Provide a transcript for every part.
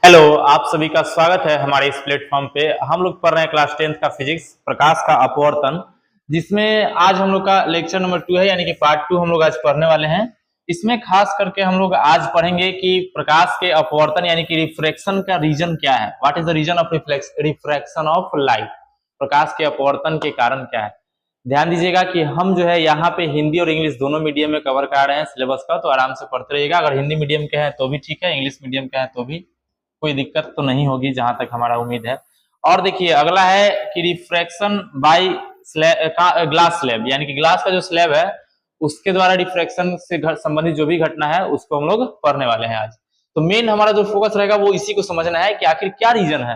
Hello, आप सभी का स्वागत है हमारे इस प्लेटफॉर्म पे। हम लोग पढ़ रहे हैं क्लास 10th का फिजिक्स, प्रकाश का अपवर्तन, जिसमें आज हम लोग का लेक्चर नंबर 2 है, यानी कि पार्ट 2 हम लोग आज पढ़ने वाले हैं। इसमें खास करके हम लोग आज पढ़ेंगे कि प्रकाश के अपवर्तन यानी कि रिफ्रैक्शन का रीजन क्या है। What is the reason of refraction of light. प्रकाश के अपवर्तन के कारण क्या है। ध्यान दीजिएगा कि हम जो है यहाँ पे हिंदी और इंग्लिश दोनों मीडियम में कवर कर रहे हैं सिलेबस का, तो आराम से पढ़ते रहिएगा। अगर हिंदी मीडियम के हैं तो भी ठीक है, इंग्लिश मीडियम के हैं तो भी कोई दिक्कत तो नहीं होगी, जहां तक हमारा उम्मीद है। और देखिए अगला है कि रिफ्रैक्शन बाय ग्लास स्लैब, यानी कि ग्लास का जो स्लैब है उसके द्वारा रिफ्रैक्शन से संबंधित जो भी घटना है उसको हम लोग पढ़ने वाले हैं आज। तो मेन हमारा जो फोकस रहेगा वो इसी को समझना है कि आखिर क्या रीजन है,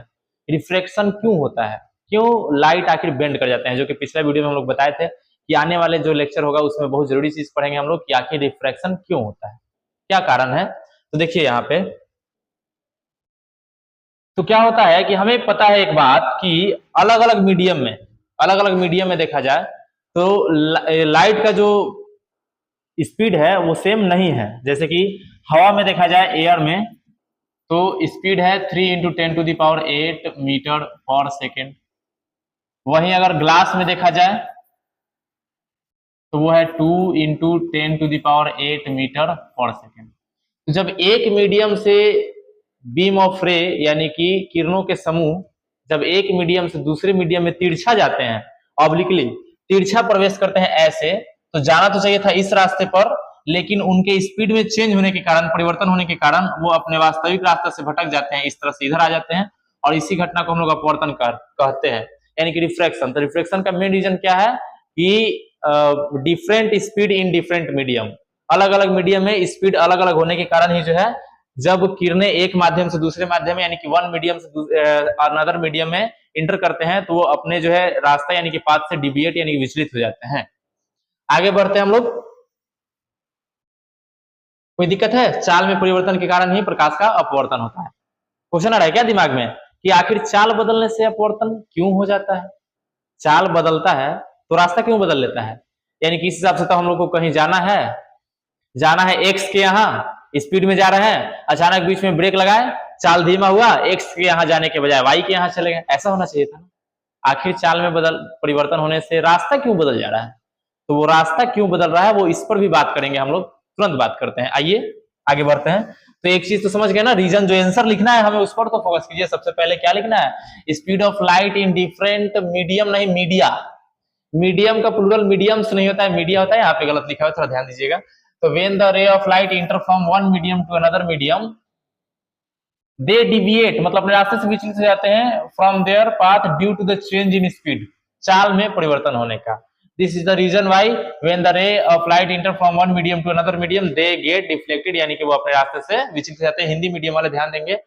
रिफ्रैक्शन क्यों होता है, क्यों लाइट आखिर बेंड कर जाते हैं, जो कि पिछले वीडियो में हम लोग बताए थे कि आने वाले जो लेक्चर होगा उसमें बहुत जरूरी चीज पढ़ेंगे हम लोग कि आखिर रिफ्रैक्शन क्यों होता है, क्या कारण है। तो देखिए यहाँ पे तो क्या होता है कि हमें पता है एक बात कि अलग अलग मीडियम में देखा जाए तो लाइट का जो स्पीड है वो सेम नहीं है। जैसे कि हवा में देखा जाए, एयर में, तो स्पीड है 3 × 10⁸ मीटर पर सेकेंड। वहीं अगर ग्लास में देखा जाए तो वो है 2 × 10⁸ मीटर पर सेकेंड। तो जब एक मीडियम से बीम ऑफ रे यानी कि किरणों के समूह जब एक मीडियम से दूसरे मीडियम में तिरछा जाते हैं, ऑब्लिकली तिरछा प्रवेश करते हैं ऐसे, तो जाना तो चाहिए था इस रास्ते पर, लेकिन उनके स्पीड में चेंज होने के कारण, परिवर्तन होने के कारण वो अपने वास्तविक रास्ते से भटक जाते हैं, इस तरह से इधर आ जाते हैं, और इसी घटना को हम लोग अपवर्तन कहते हैं, यानी कि रिफ्रैक्शन। तो रिफ्रैक्शन का मेन रीजन क्या है कि different speed in different medium, अलग अलग मीडियम में स्पीड अलग अलग होने के कारण ही जो है जब किरणें एक माध्यम से दूसरे माध्यम में यानी कि वन मीडियम से अनदर मीडियम में इंटर करते हैं तो वो अपने जो है रास्ता यानी कि पाथ से डिविएट यानी कि विचलित हो जाते हैं। आगे बढ़ते हैं हम लोग। कोई दिक्कत है? चाल में परिवर्तन के कारण ही प्रकाश का अपवर्तन होता है। क्वेश्चन आ रहा है क्या दिमाग में कि आखिर चाल बदलने से अपवर्तन क्यों हो जाता है? चाल बदलता है तो रास्ता क्यों बदल लेता है? यानी कि इस हिसाब से तो हम लोग को कहीं जाना है एक्स के यहाँ, स्पीड में जा रहे हैं, अचानक बीच में ब्रेक लगाए, चाल धीमा हुआ, एक्स के यहाँ जाने के बजाय वाई के यहाँ चले गए, ऐसा होना चाहिए था। आखिर चाल में परिवर्तन होने से रास्ता क्यों बदल जा रहा है? तो वो रास्ता क्यों बदल रहा है वो इस पर भी बात करेंगे हम लोग, तुरंत बात करते हैं। आइए आगे बढ़ते हैं। तो एक चीज तो समझ गए ना, रीजन जो आंसर लिखना है हमें उस पर तो फोकस कीजिए। सबसे पहले क्या लिखना है? Speed of light in different medium, नहीं मीडिया। मीडियम का प्लूरल मीडियम्स नहीं होता है, मीडिया होता है, यहाँ पे गलत लिखा है, थोड़ा ध्यान दीजिएगा। तो when the ray of light enter from one medium to another medium, they deviate, मतलब अपने रास्ते से विचलित हो जाते हैं, from their path due to the change in speed, चाल में परिवर्तन होने का। This is the reason why when the ray of light enter from one medium to another medium, they get deflected, यानी कि वो अपने रास्ते से विचलित हो जाते हैं। हिंदी मीडियम वाले ध्यान देंगे,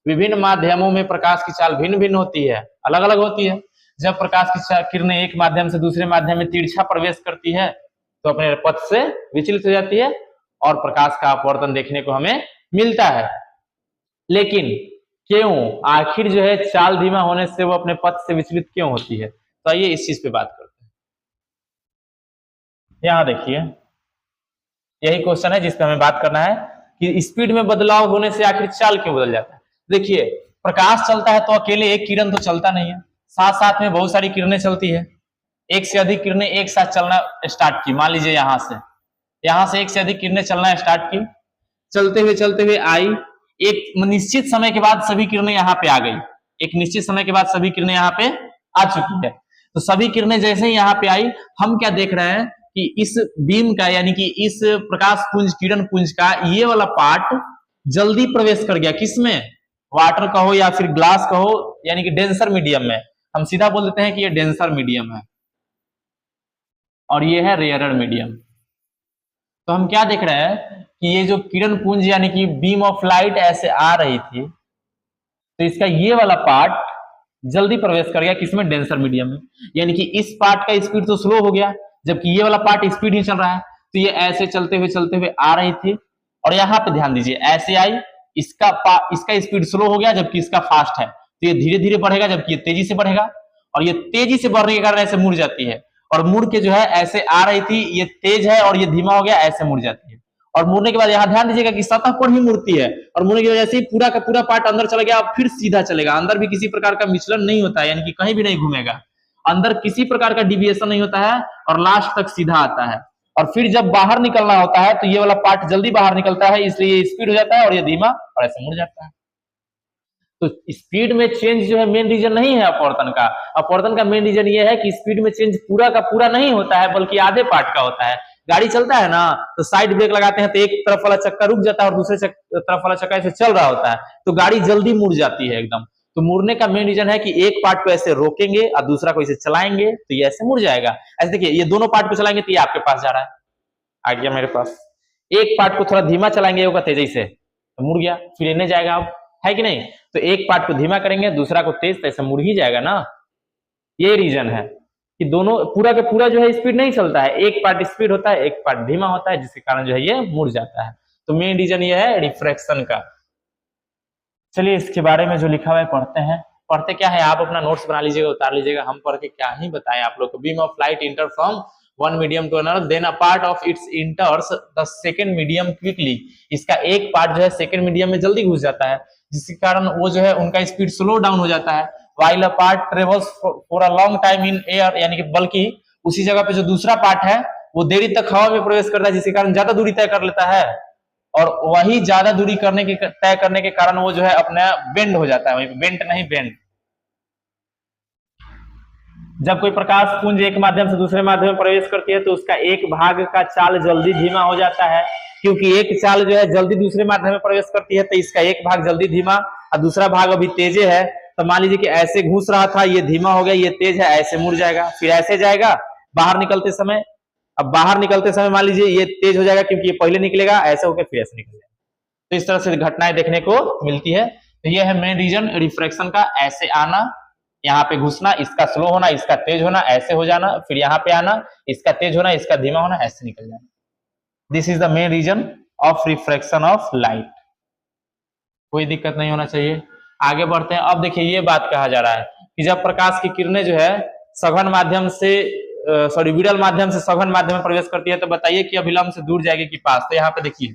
विभिन्न माध्यमों में प्रकाश की चाल भिन्न भिन्न होती है, अलग अलग होती है। जब प्रकाश की किरणें एक माध्यम से दूसरे माध्यम में तिरछा प्रवेश करती है तो अपने पथ से विचलित हो जाती है और प्रकाश का अपवर्तन देखने को हमें मिलता है। लेकिन क्यों, आखिर जो है चाल धीमा होने से वो अपने पथ से विचलित क्यों होती है? तो आइए इस चीज पे बात करते हैं। यहां देखिए, यही क्वेश्चन है जिस पे हमें बात करना है कि स्पीड में बदलाव होने से आखिर चाल क्यों बदल जाता है। देखिए, प्रकाश चलता है तो अकेले एक किरण तो चलता नहीं है, साथ साथ में बहुत सारी किरणें चलती है। एक से अधिक किरणें एक साथ चलना स्टार्ट की, मान लीजिए यहां से एक से अधिक किरणें चलना स्टार्ट की, चलते हुए आई, एक निश्चित समय के बाद सभी किरणें यहाँ पे आ गई, एक निश्चित समय के बाद सभी किरणें यहाँ पे आ चुकी है। तो सभी किरणें जैसे ही यहाँ पे आई, हम क्या देख रहे हैं कि इस बीम का यानी कि इस प्रकाश पुंज, किरण पुंज का ये वाला पार्ट जल्दी प्रवेश कर गया, किसमें? वाटर कहो या फिर ग्लास कहो, यानी कि डेंसर मीडियम में। हम सीधा बोल देते हैं कि ये डेंसर मीडियम है और ये है रेयरर मीडियम। तो हम क्या देख रहे हैं कि ये जो किरण पुंज यानी कि बीम ऑफ लाइट ऐसे आ रही थी, तो इसका ये वाला पार्ट जल्दी प्रवेश कर गया, किसमें? डेंसर मीडियम में। यानी कि इस पार्ट का स्पीड तो स्लो हो गया, जबकि ये वाला पार्ट स्पीड ही चल रहा है। तो ये ऐसे चलते हुए आ रही थी और यहाँ पे ध्यान दीजिए, ऐसे आई, इसका स्पीड स्लो हो गया जबकि इसका फास्ट है, तो ये धीरे धीरे बढ़ेगा जबकि ये तेजी से बढ़ेगा, और ये तेजी से बढ़ने के कारण ऐसे मुड़ जाती है, और मुड़ के जो है ऐसे आ रही थी, ये तेज है और ये धीमा हो गया, ऐसे मुड़ जाती है। और मुड़ने के बाद यहाँ ध्यान दीजिएगा कि सतह पर ही मुड़ती है, और मुड़ने की वजह से पूरा का पूरा पार्ट अंदर चला गया, फिर सीधा चलेगा, अंदर भी किसी प्रकार का विचलन नहीं होता है, यानी कि कहीं भी नहीं घूमेगा, अंदर किसी प्रकार का डिविएशन नहीं होता है, और लास्ट तक सीधा आता है। और फिर जब बाहर निकलना होता है तो ये वाला पार्ट जल्दी बाहर निकलता है, इसलिए ये स्पीड हो जाता है, और ये धीमा और ऐसे मुड़ जाता है। तो स्पीड में चेंज जो है मेन रीजन नहीं है अपवर्तन का। अपवर्तन का मेन रीजन ये है कि स्पीड में चेंज पूरा का पूरा नहीं होता है, बल्कि आधे पार्ट का होता है। गाड़ी चलता है ना, तो साइड ब्रेक लगाते हैं तो एक तरफ वाला चक्का रुक जाता है और दूसरे तरफ वाला चक्का ऐसे चल रहा होता है, तो गाड़ी जल्दी मुड़ जाती है एकदम। तो मुड़ने का मेन रीजन है कि एक पार्ट को ऐसे रोकेंगे और दूसरा को ऐसे चलाएंगे तो ये ऐसे मुड़ जाएगा। ऐसे देखिए, ये दोनों पार्ट को चलाएंगे तो ये आपके पास जा रहा है, आ गया मेरे पास। एक पार्ट को थोड़ा धीमा चलाएंगे, होगा तेजी से, तो मुड़ गया, फिर इन्हें जाएगा, अब है कि नहीं। तो एक पार्ट को धीमा करेंगे, दूसरा को तेज, तो ऐसे मुड़ ही जाएगा ना। ये रीजन है कि दोनों पूरा के पूरा जो है स्पीड नहीं चलता है, एक पार्ट स्पीड होता है, एक पार्ट धीमा होता है, जिसके कारण जो है ये मुड़ जाता है। तो मेन रीजन ये है रिफ्रैक्शन का। चलिए इसके बारे में जो लिखा हुआ है पढ़ते हैं। पढ़ते क्या है, आप अपना नोट्स बना लीजिएगा, उतार लीजिएगा, हम पढ़ के क्या ही बताएं आप लोग को। Beam of light enter from one medium to another, then a part of its enters the second medium quickly. इसका एक पार्ट जो है सेकंड मीडियम में जल्दी घुस जाता है, जिसके कारण वो जो है उनका स्पीड स्लो डाउन हो जाता है। While a part travels for a long time in air, यानी कि बल्कि उसी जगह पे जो दूसरा पार्ट है वो देरी तक हवा में प्रवेश करता है, जिसके कारण ज्यादा दूरी तय कर लेता है, और वही ज्यादा दूरी तय करने के कारण वो जो है अपना बेंड हो जाता है, वही बेंट नहीं बेंड। जब कोई प्रकाश पुंज एक माध्यम से दूसरे माध्यम में प्रवेश करती है तो उसका एक भाग का चाल जल्दी धीमा हो जाता है, क्योंकि एक चाल जो है जल्दी दूसरे माध्यम में प्रवेश करती है, तो इसका एक भाग जल्दी धीमा और दूसरा भाग अभी तेज है। तो मान लीजिए कि ऐसे घुस रहा था, ये धीमा हो गया, ये तेज है, ऐसे मुड़ जाएगा, फिर ऐसे जाएगा बाहर निकलते समय। अब बाहर निकलते समय मान लीजिए ये तेज हो जाएगा, क्योंकि ये पहले निकलेगा, ऐसे होकर फिर ऐसे निकल जाएगा। तो इस तरह से घटनाएं देखने को मिलती है। तो ये है मेन रीजन रिफ्रैक्शन का, ऐसे आना, यहाँ पे घुसना, इसका स्लो होना, इसका तेज होना, ऐसे हो जाना, फिर यहाँ पे आना, इसका तेज होना, इसका धीमा होना, ऐसे निकल जाना। This is the main reason of refraction of light. कोई दिक्कत नहीं होना चाहिए। आगे बढ़ते हैं। अब देखिए ये बात कहा जा रहा है कि जब प्रकाश की किरणें जो है सघन माध्यम से विरल माध्यम से सघन माध्यम में प्रवेश करती है, तो बताइए कि अभिलंब से दूर जाएगी कि पास। तो यहाँ पे देखिए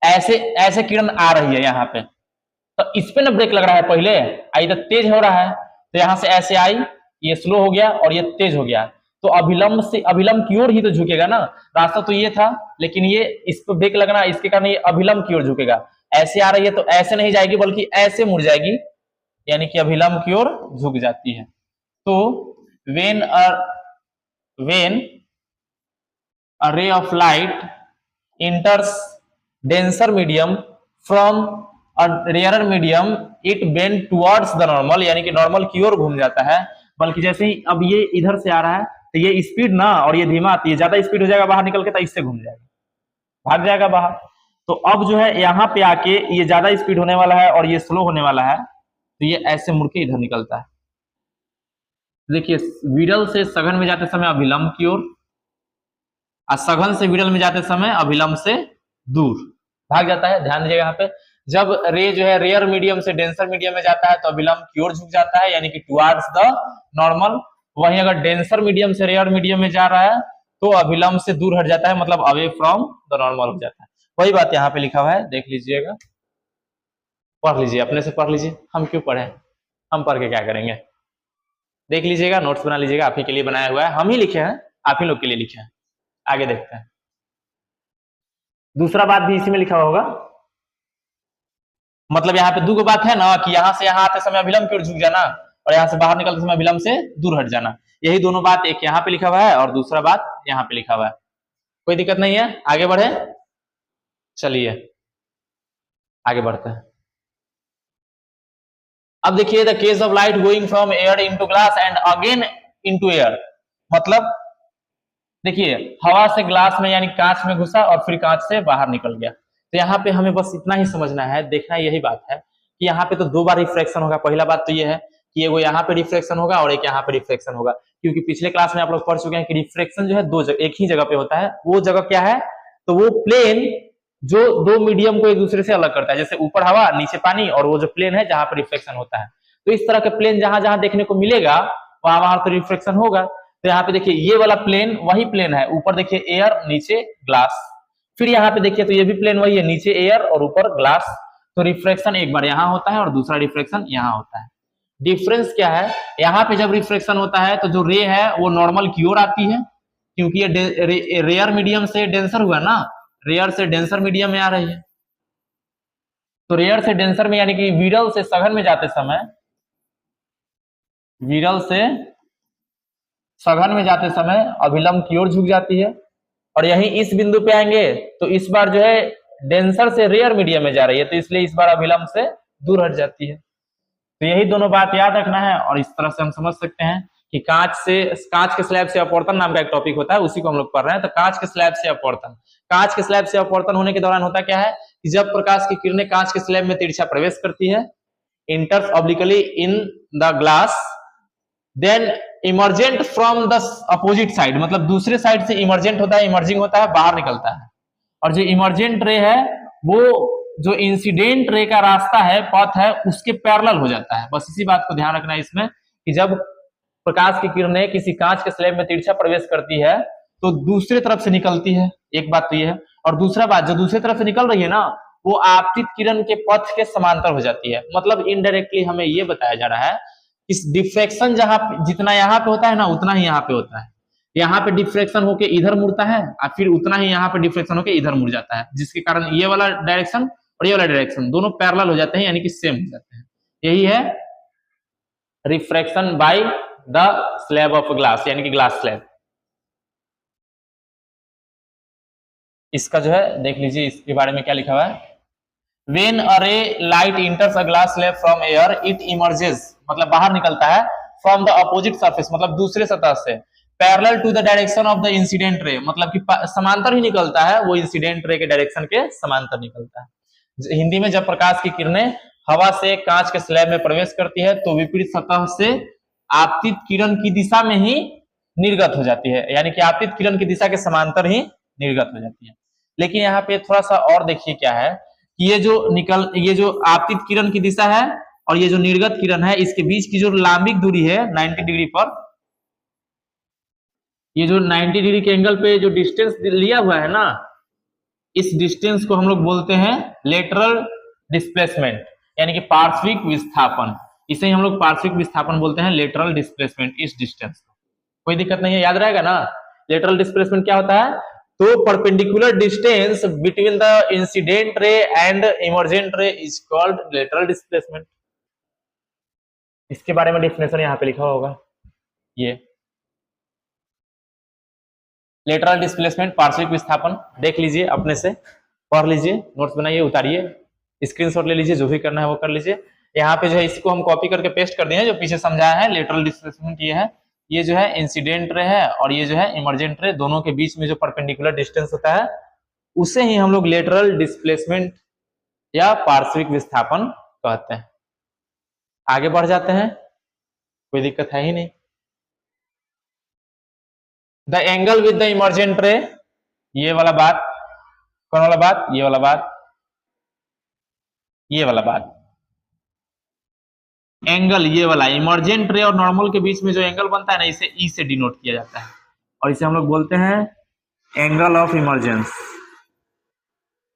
ऐसे ऐसे किरण आ रही है यहाँ पे, तो इस पे ना ब्रेक लग रहा है, पहले इधर तेज हो रहा है, तो यहाँ से ऐसे आई, ये स्लो हो गया और ये तेज हो गया, तो अभिलंब से अभिलंब की ओर ही तो झुकेगा ना। रास्ता तो ये था, लेकिन ये इस पे ब्रेक लगना, इसके कारण ये अभिलंब की ओर झुकेगा। ऐसे आ रही है तो ऐसे नहीं जाएगी, बल्कि ऐसे मुड़ जाएगी, यानी कि अभिलंब की ओर झुक जाती है। तो when a ray of light enters denser medium from a rarer medium, it bend towards the normal, यानी कि नॉर्मल की ओर घूम जाता है। बल्कि जैसे ही अब ये इधर से आ रहा है तो ये स्पीड ना, और ये धीमा आती है, ज्यादा स्पीड हो जाएगा बाहर निकल के, तो इससे घूम जाएगा, भाग जाएगा बाहर। तो अब जो है यहाँ पे आके ये ज्यादा स्पीड होने वाला है और ये स्लो होने वाला है, तो ये ऐसे मुड़ के इधर निकलता है। देखिए विरल से सघन में जाते समय अभिलंब की ओर, और सघन से विरल में जाते समय अभिलंब से दूर भाग जाता है। ध्यान दीजिएगा यहाँ पे, जब रे जो है रेयर मीडियम से डेंसर मीडियम में जाता है तो अभिलंब की ओर झुक जाता है, यानी कि टुवर्ड्स द नॉर्मल। वहीं अगर डेंसर मीडियम से रेयर मीडियम में जा रहा है तो अभिलंब से दूर हट जाता है, मतलब अवे फ्रॉम द नॉर्मल हो जाता है। वही बात यहाँ पे लिखा हुआ है, देख लीजिएगा, पढ़ लीजिए, अपने से पढ़ लीजिए। हम क्यों पढ़े, हम पढ़ के क्या करेंगे, देख लीजिएगा, नोट्स बना लीजिएगा, आप ही के लिए बनाया हुआ है, हम ही लिखे हैं, आप ही लोग के लिए लिखे हैं। आगे देखते हैं। दूसरा बात भी इसी में लिखा होगा, मतलब यहाँ पे दो बात है ना, कि यहाँ से यहाँ आते समय अभिलंब की ओर झुक जाना और यहाँ से बाहर निकलते समय अभिलंब से दूर हट जाना। यही दोनों बात, एक यहाँ पे लिखा हुआ है और दूसरा बात यहाँ पे लिखा हुआ है। कोई दिक्कत नहीं है, आगे बढ़े। चलिए आगे बढ़ते हैं। अब देखिए, the case of light going from air into glass and again into air, मतलब देखिए हवा से ग्लास में यानी कांच में घुसा और फिर कांच से बाहर निकल गया। तो यहाँ पे हमें बस इतना ही समझना है, देखना यही बात है कि यहाँ पे तो दो बार रिफ्रैक्शन होगा। पहला बात तो ये है कि एगो यहाँ पे रिफ्रैक्शन होगा और एक यहाँ पे रिफ्रैक्शन होगा, क्योंकि पिछले क्लास में आप लोग पढ़ चुके हैं कि रिफ्रैक्शन जो है दो जगह, एक ही जगह पे होता है। वो जगह क्या है, तो वो प्लेन जो दो मीडियम को एक दूसरे से अलग करता है, जैसे ऊपर हवा नीचे पानी, और वो जो प्लेन है जहां पर रिफ्लेक्शन होता है। तो इस तरह के प्लेन जहां जहां देखने को मिलेगा वहां वहां तो रिफ्लेक्शन होगा। तो यहाँ पे देखिए ये वाला प्लेन वही प्लेन है, ऊपर देखिए एयर नीचे ग्लास, फिर यहाँ पे देखिए तो ये भी प्लेन वही है, नीचे एयर और ऊपर ग्लास। तो रिफ्रैक्शन एक बार यहाँ होता है और दूसरा रिफ्रैक्शन यहाँ होता है। डिफरेंस क्या है, यहाँ पे जब रिफ्रैक्शन होता है तो जो रे है वो नॉर्मल की ओर आती है, क्योंकि ये रेयर मीडियम से डेंसर हुआ ना, रेयर से डेंसर मीडियम में आ रही है। तो रेयर से डेंसर में यानी कि विरल से सघन में जाते समय, विरल से सघन में जाते समय अभिलंब की ओर झुक जाती है, और यही इस बिंदु पे आएंगे तो इस बार जो है डेंसर से रेयर मीडियम में जा रही है, तो इसलिए इस बार अभिलंब से दूर हट जाती है। तो यही दोनों बात याद रखना है, और इस तरह से हम समझ सकते हैं कि कांच के स्लैब से अपवर्तन नाम का एक टॉपिक होता है, उसी को हम लोग पढ़ रहे हैं। तो कांच के स्लैब से अपवर्तन, कांच के स्लैब से अपवर्तन होने के दौरान होता क्या है कि जब प्रकाश की किरणें कांच के स्लैब में तिरछा प्रवेश करती है, enters obliquely in the glass, then emergent from the opposite side, मतलब दूसरे साइड से इमर्जेंट होता है, इमर्जिंग होता है, बाहर निकलता है। और जो इमर्जेंट रे है वो जो इंसिडेंट रे का रास्ता है, पथ है, उसके पैरेलल हो जाता है। बस इसी बात को ध्यान रखना है इसमें कि जब प्रकाश की किरणें किसी कांच के स्लैब में तिरछा प्रवेश करती है तो दूसरे तरफ से निकलती है, एक बात तो ये है। और दूसरा बात, जो दूसरी तरफ से निकल रही है ना, वो आपतित किरण के पथ के समांतर हो जाती है। मतलब इनडायरेक्टली हमें ये बताया जा रहा है इस डिफ्रैक्शन जहां जितना यहाँ पे होता है ना, उतना ही यहाँ पे होता है। यहाँ पे डिफ्रैक्शन होके इधर मुड़ता है और फिर उतना ही यहाँ पे डिफ्रैक्शन होके इधर मुड़ जाता है, जिसके कारण ये वाला डायरेक्शन और ये वाला डायरेक्शन दोनों पैरेलल हो जाते हैं, यानी कि सेम हो जाते हैं। यही है refraction by the slab of glass, यानी कि ग्लास स्लैब। इसका जो है देख लीजिए, इसके बारे में क्या लिखा हुआ है। When a ray light enters a glass slab from air, it emerges, मतलब बाहर निकलता है, from the opposite surface, मतलब दूसरे सतह से, parallel to the direction of the incident ray, मतलब कि समांतर ही निकलता है, वो इंसिडेंट रे के डायरेक्शन के समांतर निकलता है। हिंदी में जब प्रकाश की किरणें हवा से कांच के स्लैब में प्रवेश करती है तो विपरीत सतह से आपतित किरण की दिशा में ही निर्गत हो जाती है, यानी कि आपतित किरण की दिशा के समांतर ही निर्गत हो जाती है। लेकिन यहाँ पे थोड़ा सा और देखिए क्या है, ये जो आपतित किरण की दिशा है और ये जो निर्गत किरण है, इसके बीच की जो लांबिक दूरी है 90 डिग्री पर, ये जो 90 डिग्री के एंगल पे जो डिस्टेंस लिया हुआ है ना, इस डिस्टेंस को हम लोग बोलते हैं लेटरल डिस्प्लेसमेंट, यानी कि पार्श्विक विस्थापन। इसे ही हम लोग पार्श्विक विस्थापन बोलते हैं, लेटरल डिस्प्लेसमेंट, इस डिस्टेंस को। कोई दिक्कत नहीं है, याद रहेगा ना। लेटरल डिस्प्लेसमेंट क्या होता है, तो perpendicular distance between the incident ray and emergent रे इज कॉल्ड लेटरल डिस्प्लेसमेंट। इसके बारे में डेफिनेशन यहाँ पे लिखा होगा, ये लेटरल डिस्प्लेसमेंट, पार्श्विक विस्थापन। देख लीजिए, अपने से पढ़ लीजिए, नोट्स बनाइए, उतारिए, स्क्रीनशॉट ले लीजिए, जो भी करना है वो कर लीजिए। यहाँ पे जो है इसको हम कॉपी करके पेस्ट कर दिए हैं, जो पीछे समझाया है। लेटरल डिस्प्लेसमेंट ये है, ये जो है इंसिडेंट रे है और ये जो है इमर्जेंट रे, दोनों के बीच में जो परपेंडिकुलर डिस्टेंस होता है उसे ही हम लोग लेटरल डिस्प्लेसमेंट या पार्श्विक विस्थापन कहते हैं। आगे बढ़ जाते हैं, कोई दिक्कत है ही नहीं। The angle with the emergent रे, ये वाला बात, कौन वाला बात, ये वाला बात, ये वाला बात, एंगल ये वाला इमर्जेंट रे और नॉर्मल के बीच में जो एंगल बनता है ना, इसे ई से डिनोट किया जाता है और इसे हम लोग बोलते हैं angle of emergence,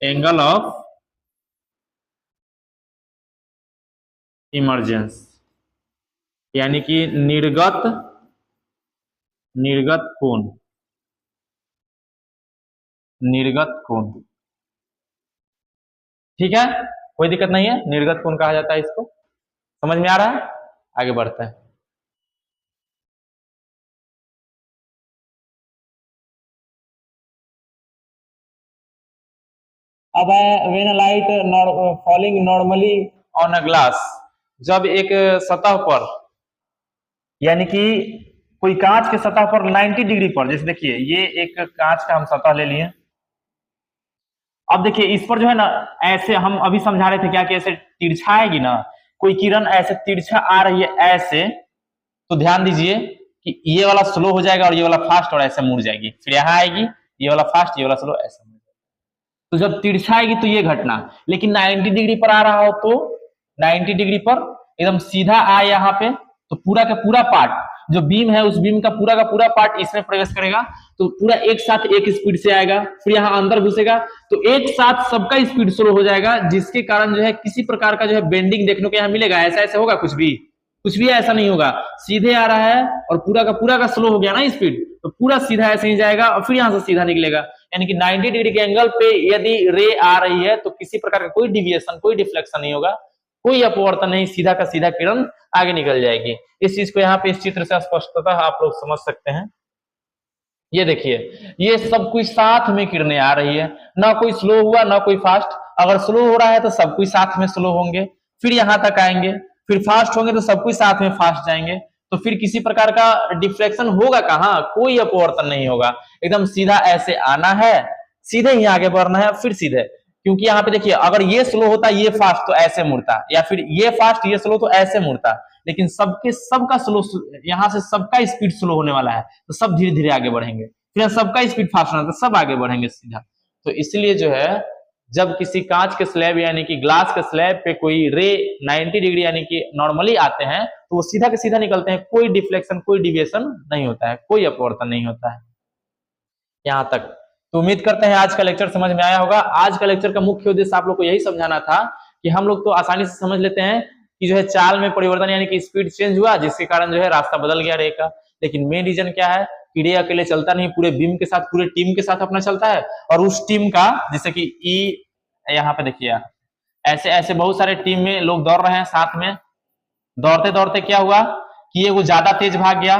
angle of emergence, यानी कि निर्गत कोण, निर्गत कोण। ठीक है, कोई दिक्कत नहीं है, निर्गत कोण कहा जाता है इसको। समझ में आ रहा है, आगे बढ़ते हैं। अब when a light falling normally on a glass, जब एक सतह पर, यानी कि कोई कांच के सतह पर 90 डिग्री पर, जैसे देखिए ये एक कांच का हम सतह ले लिए। अब देखिए इस पर जो है ना, ऐसे हम अभी समझा रहे थे क्या कि ऐसे तिरछा आएगी ना, कोई किरण ऐसे तिरछा आ रही है ऐसे, तो ध्यान दीजिए कि ये वाला स्लो हो जाएगा और ये वाला फास्ट, और ऐसे मुड़ जाएगी, फिर यहाँ आएगी, ये वाला फास्ट, ये वाला स्लो, ऐसे मुड़ जाएगा। तो जब तिरछा आएगी तो ये घटना, लेकिन 90 डिग्री पर आ रहा हो तो 90 डिग्री पर एकदम सीधा आए यहाँ पे, तो पूरा का पूरा पार्ट जो बीम है उस बीम का पूरा पार्ट इसमें प्रवेश करेगा तो पूरा एक साथ एक स्पीड से आएगा, फिर यहाँ अंदर घुसेगा तो एक साथ सबका स्पीड स्लो हो जाएगा, जिसके कारण जो है किसी प्रकार का जो है बेंडिंग देखने को यहाँ मिलेगा। ऐसा ऐसे होगा कुछ भी ऐसा नहीं होगा, सीधे आ रहा है और पूरा का स्लो हो गया ना स्पीड, तो पूरा सीधा ऐसे ही जाएगा और फिर यहां से सीधा निकलेगा। यानी कि 90 डिग्री के एंगल पे यदि रे आ रही है तो किसी प्रकार का कोई डिविएशन, कोई डिफ्लेक्शन नहीं होगा, कोई अपवर्तन नहीं, सीधा का सीधा किरण आगे निकल जाएगी। इस चीज को यहाँ पे इस चित्र से स्पष्टतः आप लोग समझ सकते हैं। ये देखिए, ये सब कुछ साथ में किरणें आ रही है, ना कोई स्लो हुआ ना कोई फास्ट। अगर स्लो हो रहा है तो सब कुछ साथ में स्लो होंगे, फिर यहां तक आएंगे, फिर फास्ट होंगे तो सब कुछ साथ में फास्ट जाएंगे, तो फिर किसी प्रकार का डिफ्लेक्शन होगा कहाँ, कोई अपवर्तन नहीं होगा। एकदम सीधा ऐसे आना है, सीधे ही आगे बढ़ना है, फिर सीधे। क्योंकि यहाँ पे देखिए, अगर ये स्लो होता ये फास्ट तो ऐसे मुड़ता, या फिर ये फास्ट ये स्लो तो ऐसे मुड़ता, लेकिन सबका स्लो, यहाँ से सबका स्पीड स्लो होने वाला है तो सब धीरे धीरे आगे बढ़ेंगे, फिर सबका स्पीड फास्ट होना तो सब आगे बढ़ेंगे सीधा। तो इसलिए जो है जब किसी कांच के स्लैब यानी कि ग्लास के स्लैब पे कोई रे 90 डिग्री यानी कि नॉर्मली आते हैं तो वो सीधा के सीधा निकलते हैं, कोई डिफ्लेक्शन कोई डिविएशन नहीं होता है, कोई अपवर्तन नहीं होता है। यहां तक तो उम्मीद करते हैं आज का लेक्चर समझ में आया होगा। आज का लेक्चर का मुख्य उद्देश्य आप लोग को यही समझाना था कि हम लोग तो आसानी से समझ लेते हैं कि जो है चाल में परिवर्तन यानी कि स्पीड चेंज हुआ, जिसके कारण जो है रास्ता बदल गया रे का। लेकिन मेन रीजन क्या है कि रे अकेले चलता नहीं, पूरे बीम के साथ, पूरे टीम के साथ अपना चलता है। और उस टीम का जैसे कि यहाँ पे देखिए ऐसे ऐसे बहुत सारे टीम में लोग दौड़ रहे हैं साथ में, दौड़ते दौड़ते क्या हुआ कि एगो ज्यादा तेज भाग गया,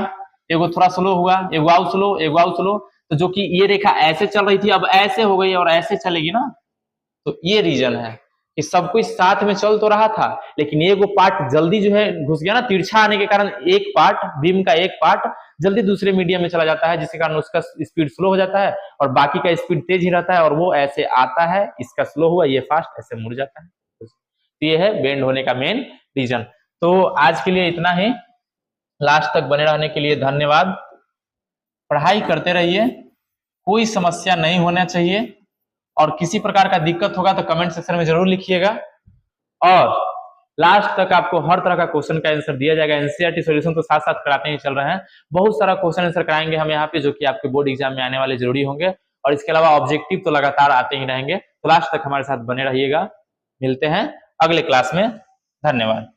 एगो थोड़ा स्लो हुआ, एगो आउ स्लो, एगो आउ स्लो। तो जो कि ये रेखा ऐसे चल रही थी अब ऐसे हो गई और ऐसे चलेगी ना, तो ये रीजन है कि सब कुछ साथ में चल तो रहा था लेकिन एगो पार्ट जल्दी जो है घुस गया ना, तिरछा आने के कारण एक पार्ट बीम का एक पार्ट जल्दी दूसरे मीडियम में चला जाता है, जिसके कारण उसका स्पीड स्लो हो जाता है और बाकी का स्पीड तेज ही रहता है और वो ऐसे आता है, इसका स्लो हुआ, ये फास्ट ऐसे मुड़ जाता है। तो ये है बेंड होने का मेन रीजन। तो आज के लिए इतना ही, लास्ट तक बने रहने के लिए धन्यवाद। पढ़ाई करते रहिए, कोई समस्या नहीं होना चाहिए, और किसी प्रकार का दिक्कत होगा तो कमेंट सेक्शन में जरूर लिखिएगा। और लास्ट तक आपको हर तरह का क्वेश्चन का आंसर दिया जाएगा। एनसीईआरटी सॉल्यूशन तो साथ साथ कराते ही चल रहे हैं, बहुत सारा क्वेश्चन आंसर कराएंगे हम यहाँ पे जो कि आपके बोर्ड एग्जाम में आने वाले जरूरी होंगे, और इसके अलावा ऑब्जेक्टिव तो लगातार आते ही रहेंगे। तो लास्ट तक हमारे साथ बने रहिएगा। मिलते हैं अगले क्लास में, धन्यवाद।